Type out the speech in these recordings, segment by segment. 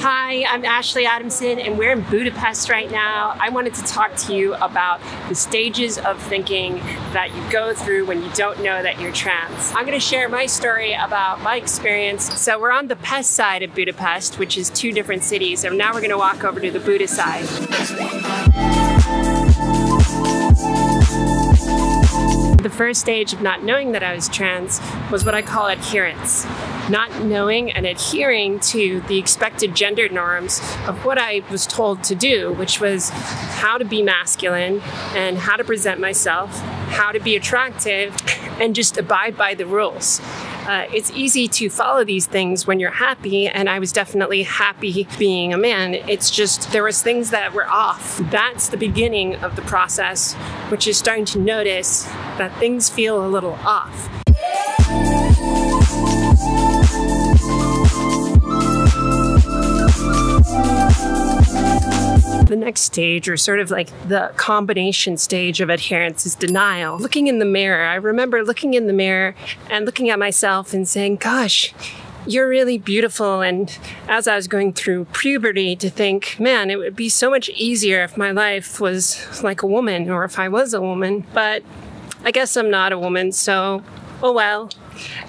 Hi, I'm Ashley Adamson, and we're in Budapest right now. I wanted to talk to you about the stages of thinking that you go through when you don't know that you're trans. I'm going to share my story about my experience. So we're on the Pest side of Budapest, which is two different cities, and now we're going to walk over to the Buda side. The first stage of not knowing that I was trans was what I call adherence. Not knowing and adhering to the expected gender norms of what I was told to do, which was how to be masculine and how to present myself, how to be attractive, and just abide by the rules. It's easy to follow these things when you're happy, and I was definitely happy being a man. It's just there was things that were off. That's the beginning of the process, which is starting to notice that things feel a little off. The next stage, or sort of like the combination stage of adherence, is denial. Looking in the mirror. I remember looking in the mirror and looking at myself and saying, gosh, you're really beautiful. And as I was going through puberty, to think, man, it would be so much easier if my life was like a woman, or if I was a woman. But I guess I'm not a woman, so oh well.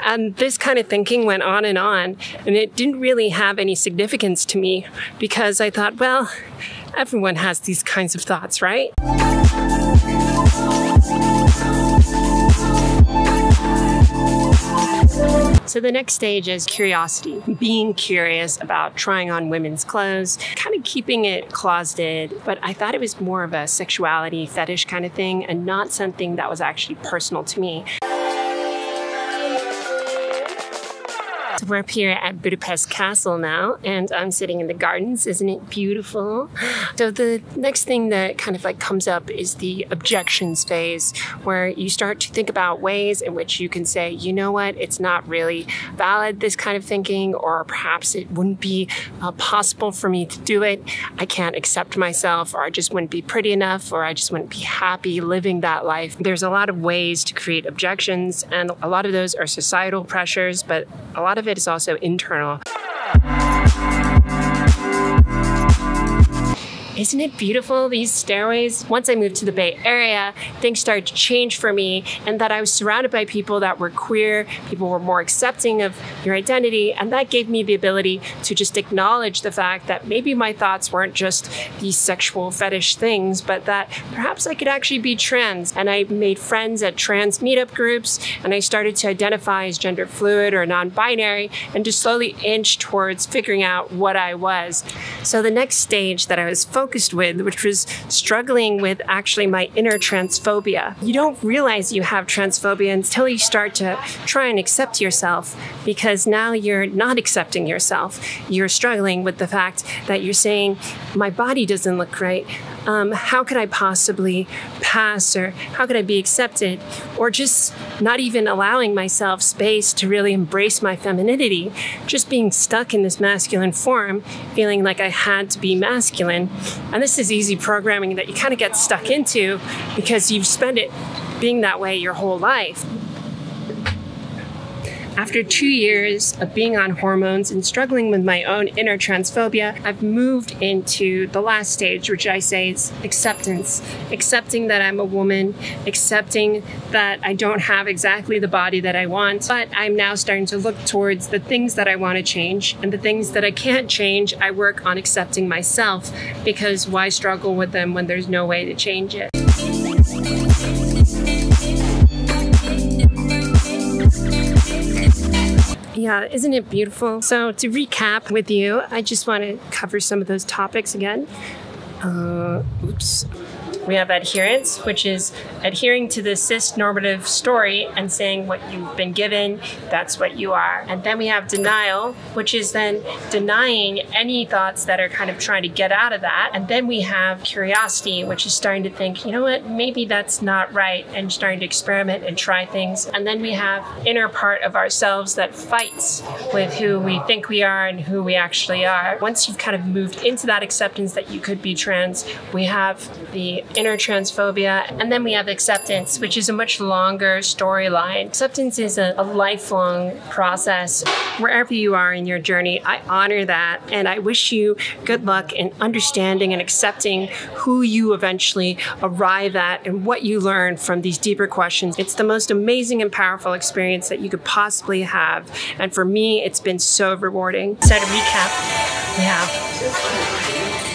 And this kind of thinking went on, and it didn't really have any significance to me, because I thought, well, everyone has these kinds of thoughts, right? So the next stage is curiosity. Being curious about trying on women's clothes, kind of keeping it closeted, but I thought it was more of a sexuality fetish kind of thing and not something that was actually personal to me. So we're up here at Budapest Castle now, and I'm sitting in the gardens. Isn't it beautiful? So the next thing that kind of like comes up is the objections phase, where you start to think about ways in which you can say, you know what, it's not really valid, this kind of thinking, or perhaps it wouldn't be possible for me to do it. I can't accept myself, or I just wouldn't be pretty enough, or I just wouldn't be happy living that life. There's a lot of ways to create objections, and a lot of those are societal pressures, but a lot of it is also internal. Isn't it beautiful, these stairways? Once I moved to the Bay Area, things started to change for me, and that I was surrounded by people that were queer, people were more accepting of your identity, and that gave me the ability to just acknowledge the fact that maybe my thoughts weren't just these sexual fetish things, but that perhaps I could actually be trans. And I made friends at trans meetup groups, and I started to identify as gender fluid or non-binary, and just slowly inch towards figuring out what I was. So the next stage that I was focused with, which was struggling with actually my inner transphobia. You don't realize you have transphobia until you start to try and accept yourself, because now you're not accepting yourself. You're struggling with the fact that you're saying, my body doesn't look right. How could I possibly pass, or how could I be accepted? Or just not even allowing myself space to really embrace my femininity, just being stuck in this masculine form, feeling like I had to be masculine. And this is easy programming that you kind of get stuck into because you've spent it being that way your whole life. After 2 years of being on hormones and struggling with my own inner transphobia, I've moved into the last stage, which I say is acceptance. Accepting that I'm a woman, accepting that I don't have exactly the body that I want, but I'm now starting to look towards the things that I want to change, and the things that I can't change, I work on accepting myself, because why struggle with them when there's no way to change it? Yeah, isn't it beautiful? So to recap with you, I just want to cover some of those topics again. We have adherence, which is adhering to the cis-normative story and saying what you've been given, that's what you are. And then we have denial, which is then denying any thoughts that are kind of trying to get out of that. And then we have curiosity, which is starting to think, you know what, maybe that's not right, and starting to experiment and try things. And then we have inner part of ourselves that fights with who we think we are and who we actually are. Once you've kind of moved into that acceptance that you could be trans, we have the inner transphobia, and then we have acceptance, which is a much longer storyline. Acceptance is a lifelong process. Wherever you are in your journey, I honor that, and I wish you good luck in understanding and accepting who you eventually arrive at and what you learn from these deeper questions. It's the most amazing and powerful experience that you could possibly have, and for me, it's been so rewarding. So to recap, we have